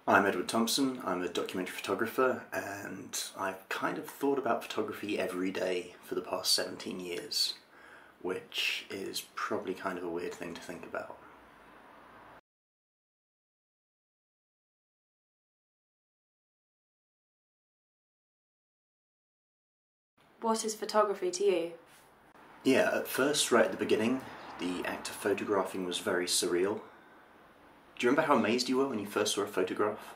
I'm Edward Thompson, I'm a documentary photographer, and I've kind of thought about photography every day for the past 17 years, which is probably kind of a weird thing to think about. What is photography to you? Yeah, at first, right at the beginning, the act of photographing was very surreal. Do you remember how amazed you were when you first saw a photograph?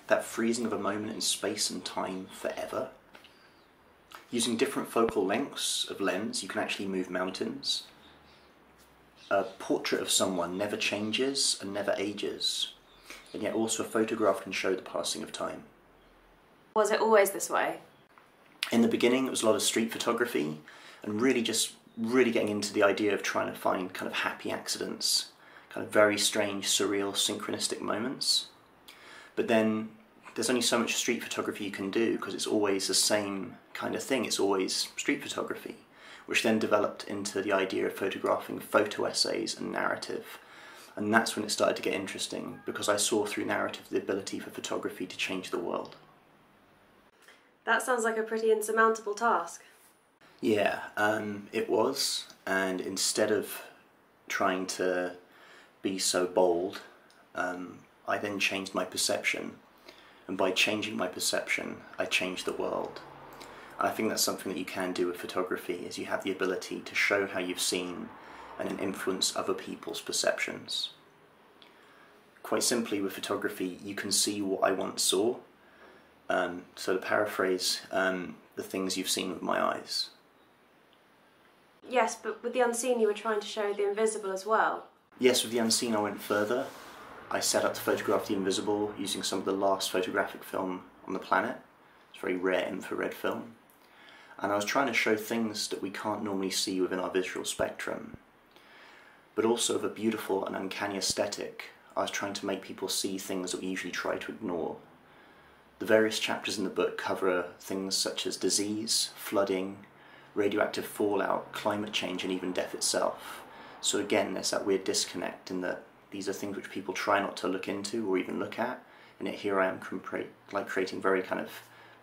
That freezing of a moment in space and time forever. Using different focal lengths of lens, you can actually move mountains. A portrait of someone never changes and never ages, and yet also a photograph can show the passing of time. Was it always this way? In the beginning, it was a lot of street photography, and really getting into the idea of trying to find kind of happy accidents, kind of very strange, surreal, synchronistic moments. But then there's only so much street photography you can do because it's always the same kind of thing. It's always street photography, which then developed into the idea of photographing photo essays and narrative. And that's when it started to get interesting, because I saw through narrative the ability for photography to change the world. That sounds like a pretty insurmountable task. Yeah, it was, and instead of trying to be so bold, I then changed my perception, and by changing my perception, I changed the world. And I think that's something that you can do with photography, is you have the ability to show how you've seen and then influence other people's perceptions. Quite simply, with photography, you can see what I once saw. So to paraphrase, the things you've seen with my eyes. Yes, but with the unseen you were trying to show the invisible as well. Yes, with the unseen I went further. I set out to photograph the invisible using some of the last photographic film on the planet. It's very rare infrared film. And I was trying to show things that we can't normally see within our visual spectrum. But also with a beautiful and uncanny aesthetic, I was trying to make people see things that we usually try to ignore. The various chapters in the book cover things such as disease, flooding, radioactive fallout, climate change, and even death itself. So again, there's that weird disconnect in that these are things which people try not to look into or even look at, and yet here I am creating very kind of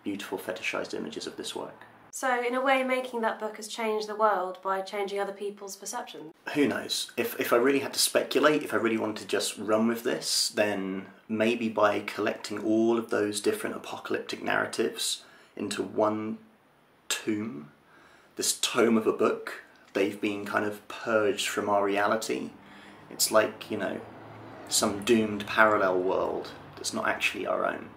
beautiful fetishized images of this work. So in a way, making that book has changed the world by changing other people's perceptions. Who knows? If I really had to speculate, if I really wanted to just run with this, then maybe by collecting all of those different apocalyptic narratives into one tome, this tome of a book, they've been kind of purged from our reality. It's like, some doomed parallel world that's not actually our own.